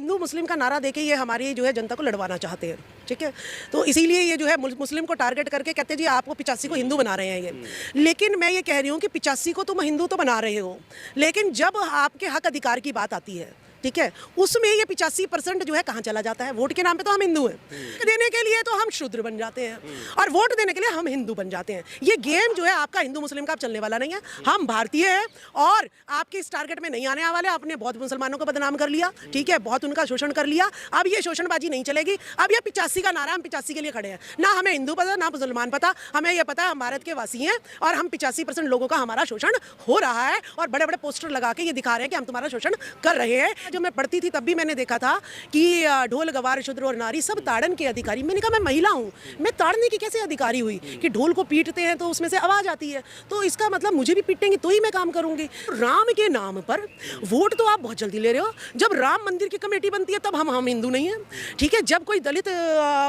हिंदू मुस्लिम का नारा देके ये हमारी जो है जनता को लड़वाना चाहते हैं, ठीक है। तो इसीलिए ये जो है मुस्लिम को टारगेट करके कहते हैं जी आपको 85 को हिंदू बना रहे हैं ये। लेकिन मैं ये कह रही हूँ कि 85 को तुम हिंदू तो बना रहे हो, लेकिन जब आपके हक अधिकार की बात आती है, ठीक है, उसमें ये 85% जो है कहाँ चला जाता है। वोट के नाम पे तो हम हिंदू हैं, देने के लिए तो हम शूद्र बन जाते हैं, और वोट देने के लिए हम हिंदू बन जाते हैं। ये गेम जो है आपका हिंदू मुस्लिम का अब चलने वाला नहीं है। हम भारतीय हैं और आपके इस टारगेट में नहीं आने वाले। आपने बहुत मुसलमानों को बदनाम कर लिया, ठीक है, बहुत उनका शोषण कर लिया। अब ये शोषणबाजी नहीं चलेगी। अब ये 85 का नारा, हम 85 के लिए खड़े हैं। ना हमें हिंदू पता, ना मुसलमान पता, हमें ये पता है हम भारत के वासी हैं और हम 85% लोगों का हमारा शोषण हो रहा है, और बड़े बड़े पोस्टर लगा के ये दिखा रहे हैं कि हम तुम्हारा शोषण कर रहे हैं। जब मैं पढ़ती थी तब भी मैंने देखा था कि ढोल गवार शूद्र और नारी सब ताड़न के अधिकारी। मैंने कहा मैं महिला हूँ, मैं ताड़ने की कैसे अधिकारी हुई कि ढोल को पीटते हैं तो उसमें से आवाज आती है, तो इसका मतलब मुझे भी पीटेंगे तो ही मैं काम करूंगी। राम के नाम पर वोट तो आप बहुत जल्दी ले रहे हो। जब राम मंदिर की कमेटी बनती है तब हम हिंदू नहीं है, ठीक है। जब कोई दलित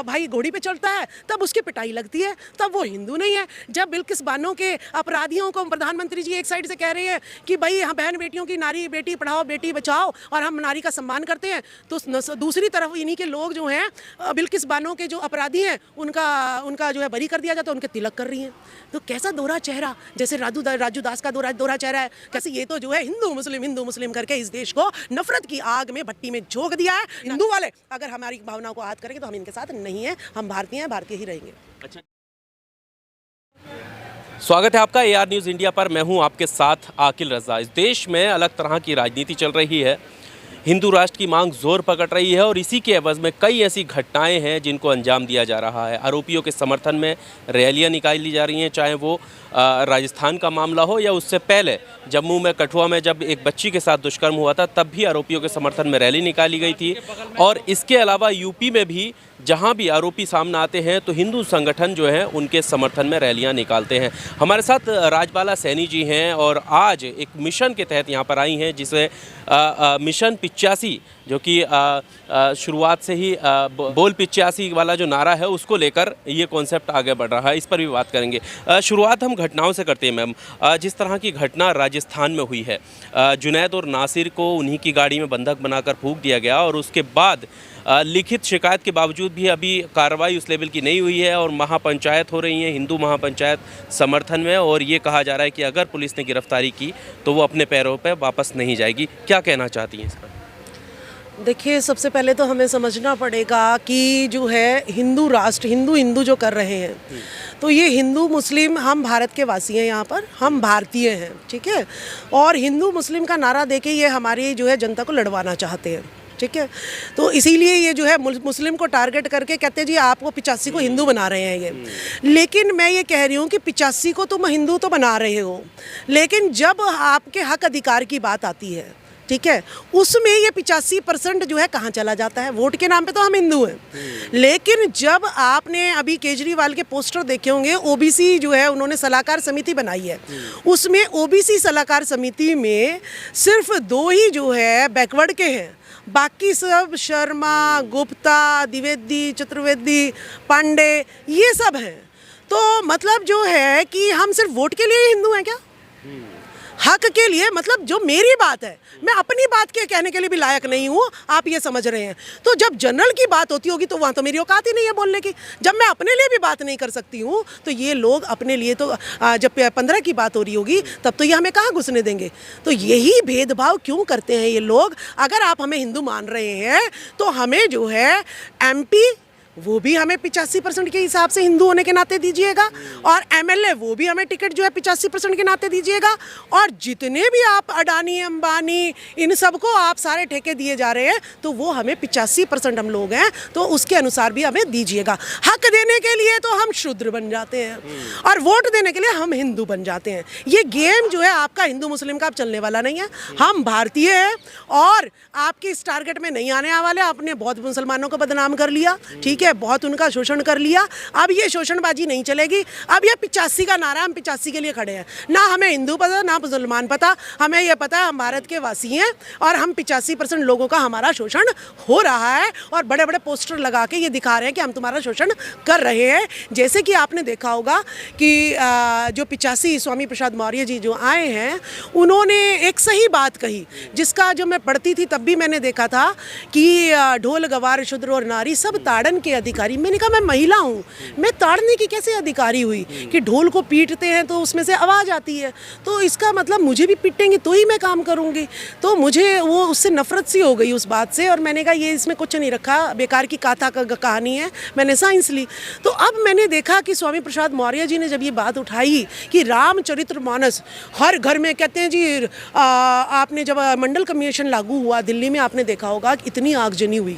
भाई घोड़ी पे चढ़ता है तब उसकी पिटाई लगती है, तब वो हिंदू नहीं है। जब बिल्किस बानो के अपराधियों को प्रधानमंत्री जी एक साइड से कह रहे हैं कि भाई हम बहन बेटियों की, नारी बेटी पढ़ाओ बेटी बचाओ और हम नारी का सम्मान करते हैं, तो दूसरी तरफ इन्हीं के लोग जो हैं बिल्किस बानो के जो अपराधी हैं उनका जो है बरी कर दिया जाता है, उनके तिलक कर रही हैं। तो कैसा दोहरा चेहरा, जैसे राजू दास का दोहरा चेहरा है। कैसे ये तो जो है हिंदू मुस्लिम करके इस देश को नफरत की आग में भट्टी में झोंक दिया है। हिंदू वाले अगर हमारी भावनाओं को आहत करेंगे तो हम इनके साथ नहीं है। हम भारतीय हैं, भारतीय ही रहेंगे। अच्छा, स्वागत है आपका AR न्यूज़ इंडिया पर। मैं हूं आपके साथ आकिल रजा। इस देश में अलग तरह की राजनीति चल रही है। हिंदू राष्ट्र की मांग जोर पकड़ रही है और इसी के एवज में कई ऐसी घटनाएं हैं जिनको अंजाम दिया जा रहा है। आरोपियों के समर्थन में रैलियां निकाली जा रही हैं, चाहे वो राजस्थान का मामला हो या उससे पहले जम्मू में, कठुआ में जब एक बच्ची के साथ दुष्कर्म हुआ था तब भी आरोपियों के समर्थन में रैली निकाली गई थी। और इसके अलावा यूपी में भी जहां भी आरोपी सामने आते हैं तो हिंदू संगठन जो हैं उनके समर्थन में रैलियां निकालते हैं। हमारे साथ राजबाला सैनी जी हैं और आज एक मिशन के तहत यहां पर आई हैं, जिसे मिशन 85 जो कि शुरुआत से ही बोल 85 वाला जो नारा है उसको लेकर ये कॉन्सेप्ट आगे बढ़ रहा है। इस पर भी बात करेंगे। शुरुआत हम घटनाओं से करते हैं मैम। जिस तरह की घटना राजस्थान में हुई है, जुनैद और नासिर को उन्हीं की गाड़ी में बंधक बनाकर फूंक दिया गया और उसके बाद लिखित शिकायत के बावजूद भी अभी कार्रवाई उस लेवल की नहीं हुई है और महापंचायत हो रही है, हिंदू महापंचायत समर्थन में, और ये कहा जा रहा है कि अगर पुलिस ने गिरफ्तारी की तो वो अपने पैरों पर वापस नहीं जाएगी। क्या कहना चाहती हैं इसका? देखिए, सबसे पहले तो हमें समझना पड़ेगा कि जो है हिंदू राष्ट्र, हिंदू जो कर रहे हैं, तो ये हिंदू मुस्लिम, हम भारत के वासी हैं, यहाँ पर हम भारतीय हैं, ठीक है। और हिंदू मुस्लिम का नारा देके ये हमारी जो है जनता को लड़वाना चाहते हैं, ठीक है। तो इसीलिए ये जो है मुस्लिम को टारगेट करके कहते हैं जी आपको 85 को हिंदू बना रहे हैं ये। लेकिन मैं ये कह रही हूँ कि 85 को तुम हिंदू तो बना रहे हो, लेकिन जब आपके हक अधिकार की बात आती है, ठीक है, उसमें ये 85% जो है कहाँ चला जाता है। वोट के नाम पे तो हम हिंदू हैं, लेकिन जब आपने अभी केजरीवाल के पोस्टर देखे होंगे, OBC जो है उन्होंने सलाहकार समिति बनाई है, उसमें OBC सलाहकार समिति में सिर्फ 2 ही जो है बैकवर्ड के हैं, बाकी सब शर्मा, गुप्ता, द्विवेदी, चतुर्वेदी, पांडे, ये सब हैं। तो मतलब जो है कि हम सिर्फ वोट के लिए हिंदू हैं क्या? हक के लिए, मतलब जो मेरी बात है, मैं अपनी बात के कहने के लिए भी लायक नहीं हूँ, आप ये समझ रहे हैं। तो जब जनरल की बात होती होगी तो वहाँ तो मेरी औकात ही नहीं है बोलने की। जब मैं अपने लिए भी बात नहीं कर सकती हूँ तो ये लोग अपने लिए तो जब 15 की बात हो रही होगी तब तो ये हमें कहाँ घुसने देंगे। तो यही भेदभाव क्यों करते हैं ये लोग? अगर आप हमें हिंदू मान रहे हैं तो हमें जो है MP वो भी हमें 85% के हिसाब से हिंदू होने के नाते दीजिएगा, और MLA वो भी हमें टिकट जो है 85% के नाते दीजिएगा, और जितने भी आप अडानी, अंबानी, इन सबको आप सारे ठेके दिए जा रहे हैं तो वो हमें 85% हम लोग हैं तो उसके अनुसार भी हमें दीजिएगा। हक देने के लिए तो हम शूद्र बन जाते हैं और वोट देने के लिए हम हिंदू बन जाते हैं। ये गेम जो है आपका हिंदू मुस्लिम का अब चलने वाला नहीं है। हम भारतीय हैं और आपके इस टारगेट में नहीं आने वाले। आपने बहुत मुसलमानों को बदनाम कर लिया, ठीक है, है, बहुत उनका शोषण कर लिया। अब ये शोषणबाजी नहीं चलेगी। अब ये 85 का नारा, हम 85 के लिए खड़े हैं। ना हमें हिंदू पता, ना मुसलमान पता, हमें ये पता है हम भारत के वासी हैं और हम 85% लोगों का हमारा शोषण हो रहा है और बड़े बड़े पोस्टर लगा के ये दिखा रहे हैं कि हम तुम्हारा शोषण कर रहे हैं। जैसे कि आपने देखा होगा कि जो 85 स्वामी प्रसाद मौर्य जी जो आए हैं, उन्होंने एक सही बात कही, जिसका जो मैं पढ़ती थी तब भी मैंने देखा था कि ढोल गवार शूद्र और नारी सब ताड़न के अधिकारी। मैंने कहा मैं महिला हूँ, मैं ताड़ने की कैसे अधिकारी हुई कि ढोल को पीटते हैं तो उसमें से आवाज़ आती है, तो इसका मतलब मुझे भी पीटेंगे तो ही मैं काम करूँगी। तो मुझे वो उससे नफरत सी हो गई उस बात से, और मैंने कहा ये इसमें कुछ नहीं रखा, बेकार की कहानी है। मैंने साइंस ली। तो अब मैंने देखा कि स्वामी प्रसाद मौर्य जी ने जब ये बात उठाई कि रामचरितमानस हर घर में, कहते हैं जी आपने जब मंडल कमीशन लागू हुआ दिल्ली में, आपने देखा होगा कि इतनी आगजनी हुई,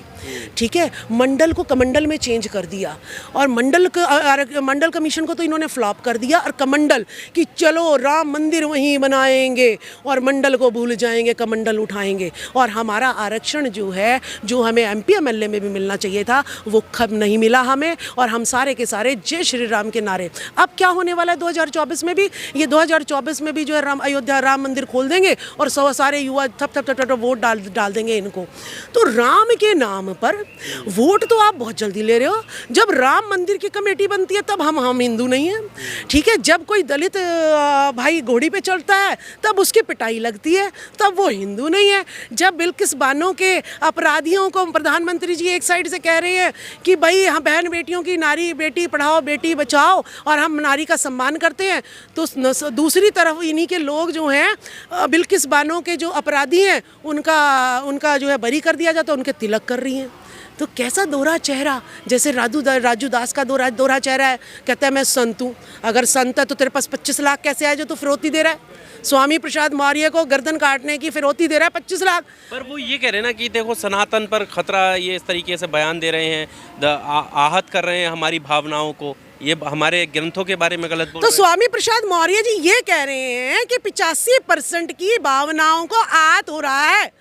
ठीक है, मंडल को कमंडल में चेंज कर दिया और मंडल कमीशन को तो इन्होंने फ्लॉप कर दिया, और कमंडल कि चलो राम मंदिर वहीं बनाएंगे और मंडल को भूल जाएंगे, कमंडल उठाएंगे। और हमारा आरक्षण जो है, जो हमें MP MLA में भी मिलना चाहिए था, वो खब नहीं मिला हमें, और हम सारे के सारे जय श्री राम के नारे। अब क्या होने वाला है 2024 में भी, ये 2024 में भी जो है अयोध्या राम मंदिर खोल देंगे और सारे युवा थप वोट डाल देंगे इनको। तो राम के नाम पर वोट तो आप बहुत जल्दी ले रहे हो। जब राम मंदिर की कमेटी बनती है तब हम हिंदू नहीं हैं, ठीक है। जब कोई दलित भाई घोड़ी पे चढ़ता है तब उसकी पिटाई लगती है, तब वो हिंदू नहीं है। जब बिल्किस बानो के अपराधियों को प्रधानमंत्री जी एक साइड से कह रहे हैं कि भाई हम बहन बेटियों की, नारी बेटी पढ़ाओ बेटी बचाओ और हम नारी का सम्मान करते हैं, तो दूसरी तरफ इन्हीं के लोग जो हैं बिल्किस बानो के जो अपराधी हैं उनका जो है बरी कर दिया जाता है, उनके तिलक कर रही हैं। तो कैसा दोहरा चेहरा, जैसे राजू दास का दोहरा चेहरा है। कहता है मैं संत हूँ, अगर संत है तो तेरे पास 25 लाख कैसे आए जो तू फिरौती दे रहा है? स्वामी प्रसाद मौर्य को गर्दन काटने की फिरौती दे रहा है 25 लाख। पर वो ये कह रहे हैं ना कि देखो सनातन पर खतरा, ये इस तरीके से बयान दे रहे हैं, आहत कर रहे हैं हमारी भावनाओं को, ये हमारे ग्रंथों के बारे में गलत बोल रहे हैं। तो स्वामी प्रसाद मौर्य जी ये कह रहे हैं कि 85% की भावनाओं को आहत हो रहा है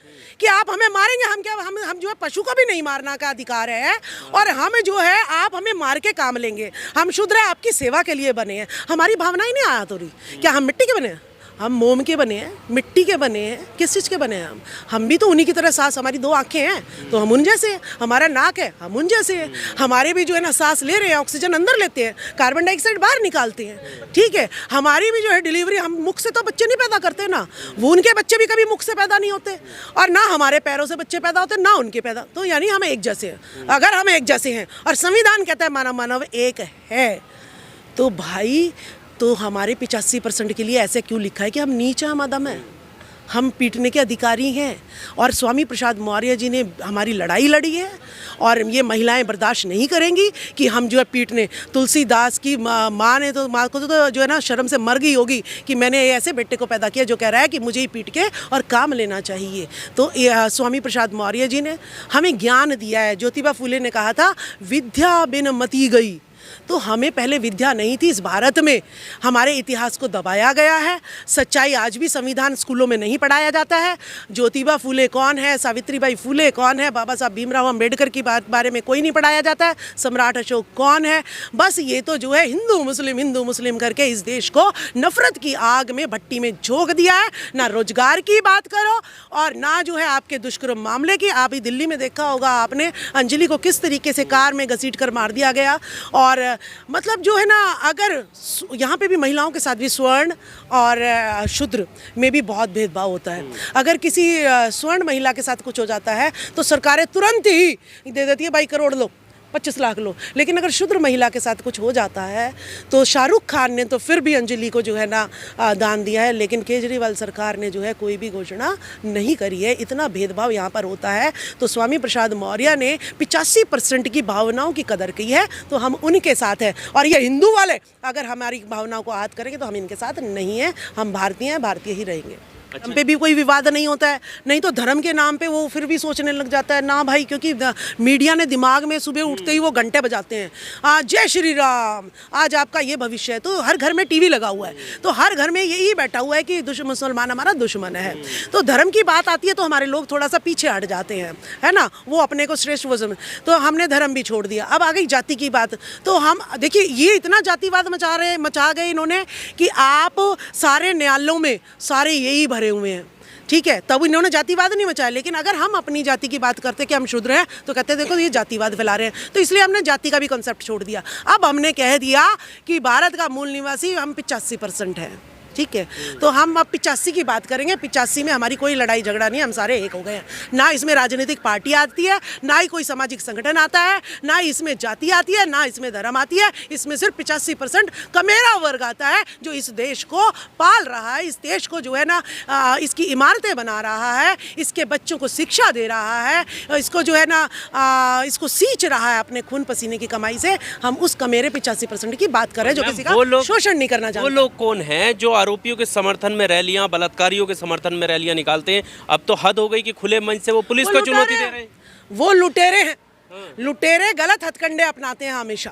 कि आप हमें मारेंगे। हम क्या, हम जो है पशु को भी नहीं मारना का अधिकार है, और हम जो है आप हमें मार के काम लेंगे। हम शूद्र आपकी सेवा के लिए बने हैं, हमारी भावनाएं नहीं आहत हो रही। क्या हम मिट्टी के बने हैं? हम मोम के बने हैं, मिट्टी के बने हैं, किस चीज़ के बने हैं? हम भी तो उन्हीं की तरह सांस, हमारी 2 आँखें हैं तो हम उन जैसे हैं, हमारा नाक है हम उन जैसे हैं, हमारे भी जो है ना सांस ले रहे हैं, ऑक्सीजन अंदर लेते हैं, कार्बन डाइऑक्साइड बाहर निकालते हैं, ठीक है। हमारी भी जो है डिलीवरी, हम मुख से तो बच्चे नहीं पैदा करते ना, वो उनके बच्चे भी कभी मुख से पैदा नहीं होते, और ना हमारे पैरों से बच्चे पैदा होते ना उनके पैदा। तो यानी हम एक जैसे हैं। अगर हम एक जैसे हैं और संविधान कहता है मानव एक है, तो भाई तो हमारे 85% के लिए ऐसे क्यों लिखा है कि हम नीच हम अदम हैं, हम पीटने के अधिकारी हैं? और स्वामी प्रसाद मौर्य जी ने हमारी लड़ाई लड़ी है, और ये महिलाएं बर्दाश्त नहीं करेंगी कि हम जो है पीटने। तुलसीदास की माँ ने तो, माँ को तो जो है ना शर्म से मर गई होगी कि मैंने ऐसे बेटे को पैदा किया जो कह रहा है कि मुझे ही पीट के और काम लेना चाहिए। तो स्वामी प्रसाद मौर्य जी ने हमें ज्ञान दिया है। ज्योतिबा फूले ने कहा था विद्या बिन मती गई, तो हमें पहले विद्या नहीं थी। इस भारत में हमारे इतिहास को दबाया गया है। सच्चाई आज भी संविधान स्कूलों में नहीं पढ़ाया जाता है। ज्योतिबा फूले कौन है, सावित्रीबाई फूले कौन है, बाबा साहब भीमराव अम्बेडकर की बारे में कोई नहीं पढ़ाया जाता है। सम्राट अशोक कौन है? बस ये तो जो है हिंदू मुस्लिम करके इस देश को नफरत की आग में, भट्टी में झोंक दिया है। ना रोजगार की बात करो और ना जो है आपके दुष्कर्म मामले की। आप ही दिल्ली में देखा होगा आपने, अंजलि को किस तरीके से कार में घसीट कर मार दिया गया। और मतलब जो है ना, अगर यहाँ पे भी महिलाओं के साथ भी स्वर्ण और शूद्र में भी बहुत भेदभाव होता है। अगर किसी स्वर्ण महिला के साथ कुछ हो जाता है तो सरकारें तुरंत ही दे देती है, 22 करोड़ लो, 25 लाख लो। लेकिन अगर शूद्र महिला के साथ कुछ हो जाता है तो शाहरुख खान ने तो फिर भी अंजलि को जो है ना दान दिया है, लेकिन केजरीवाल सरकार ने जो है कोई भी घोषणा नहीं करी है। इतना भेदभाव यहाँ पर होता है। तो स्वामी प्रसाद मौर्य ने 85% की भावनाओं की कदर की है, तो हम उनके साथ हैं। और ये हिंदू वाले अगर हमारी भावनाओं को आहत करेंगे तो हम इनके साथ नहीं हैं। हम भारतीय हैं, भारतीय ही रहेंगे। हम पे भी कोई विवाद नहीं होता है, नहीं तो धर्म के नाम पे वो फिर भी सोचने लग जाता है ना भाई, क्योंकि मीडिया ने दिमाग में सुबह उठते ही वो घंटे बजाते हैं, जय श्री राम, आज आपका ये भविष्य है। तो हर घर में टीवी लगा हुआ है, तो हर घर में यही बैठा हुआ है कि मुसलमान हमारा दुश्मन है। तो धर्म की बात आती है तो हमारे लोग थोड़ा सा पीछे हट जाते हैं, है ना, वो अपने को श्रेष्ठ वो तो हमने धर्म भी छोड़ दिया। अब आ गई जाति की बात, तो हम देखिए ये इतना जातिवाद मचा गए इन्होंने कि आप सारे न्यायालयों में सारे यही भरे हुए हैं, ठीक है, तब इन्होंने जातिवाद नहीं मचाया। लेकिन अगर हम अपनी जाति की बात करते कि हम शूद्र हैं तो कहते देखो ये जातिवाद फैला रहे हैं, तो इसलिए हमने जाति का भी कॉन्सेप्ट छोड़ दिया। अब हमने कह दिया कि भारत का मूल निवासी हम 85% है, ठीक है, तो हम अब 85 की बात करेंगे। 85 में हमारी कोई लड़ाई झगड़ा नहीं है, हम सारे एक हो गए हैं। ना इसमें राजनीतिक पार्टी आती है, ना ही कोई सामाजिक संगठन आता है, ना ही इसमें जाति आती है, ना इसमें धर्म आती है। इसमें सिर्फ 85% कमेरा वर्ग आता है जो इस देश को पाल रहा है, इस देश को जो है ना इसकी इमारतें बना रहा है, इसके बच्चों को शिक्षा दे रहा है, इसको जो है ना इसको सींच रहा है अपने खून पसीने की कमाई से। हम उस कमेरे 85% की बात कर रहे हैं जो किसी का शोषण नहीं करना चाहते। वो लोग कौन हैं जो आरोपियों के समर्थन में रैलियां, बलात्कारियों के समर्थन में रैलियां निकालते हैं? अब तो हद हो गई कि खुले मंच से वो पुलिस को चुनौती दे रहे हैं। वो लुटेरे हैं, लुटेरे गलत हथकंडे अपनाते हैं हमेशा,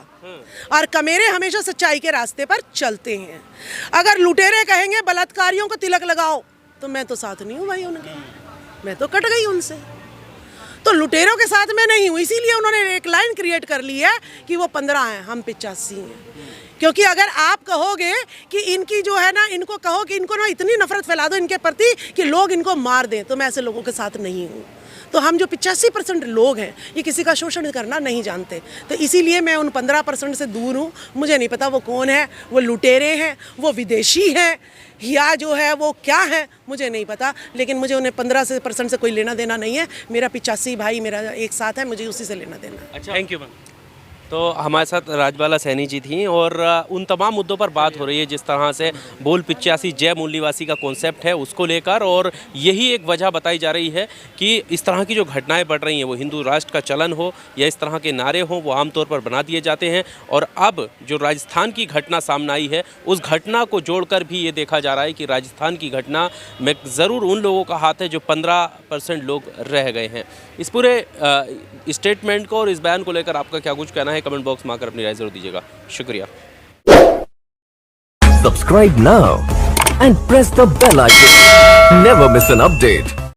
और कमेरे हमेशा सच्चाई के रास्ते पर चलते हैं। अगर लुटेरे कहेंगे बलात्कारियों को तिलक लगाओ तो मैं तो साथ नहीं हूँ भाई उनके, मैं तो कट गई उनसे। तो लुटेरों के साथ मैं नहीं हूँ, इसीलिए उन्होंने एक लाइन क्रिएट कर ली है कि वो 15 हैं, हम 85 हैं। क्योंकि अगर आप कहोगे कि इनकी जो है ना, इनको कहो कि इनको ना इतनी नफरत फैला दो इनके प्रति कि लोग इनको मार दें, तो मैं ऐसे लोगों के साथ नहीं हूँ। तो हम जो 85% लोग हैं ये किसी का शोषण करना नहीं जानते, तो इसीलिए मैं उन 15% से दूर हूँ। मुझे नहीं पता वो कौन है, वो लुटेरे हैं, वो विदेशी हैं, या जो है वो क्या है, मुझे नहीं पता। लेकिन मुझे उन्हें 15% से कोई लेना देना नहीं है। मेरा 85 भाई मेरा एक साथ है, मुझे उसी से लेना देना। अच्छा, थैंक यू मैम। तो हमारे साथ राजबाला सैनी जी थी और उन तमाम मुद्दों पर बात हो रही है जिस तरह से बोल 85 जय मूल निवासी का कॉन्सेप्ट है उसको लेकर, और यही एक वजह बताई जा रही है कि इस तरह की जो घटनाएं बढ़ रही हैं, वो हिंदू राष्ट्र का चलन हो या इस तरह के नारे हों, वो आमतौर पर बना दिए जाते हैं। और अब जो राजस्थान की घटना सामने आई है उस घटना को जोड़कर भी ये देखा जा रहा है कि राजस्थान की घटना में ज़रूर उन लोगों का हाथ है जो 15% लोग रह गए हैं। इस पूरे स्टेटमेंट को और इस बयान को लेकर आपका क्या कुछ कहना है, कमेंट बॉक्स में आकर अपनी राय जरूर दीजिएगा। शुक्रिया। Subscribe now and press the bell icon. Never miss an update.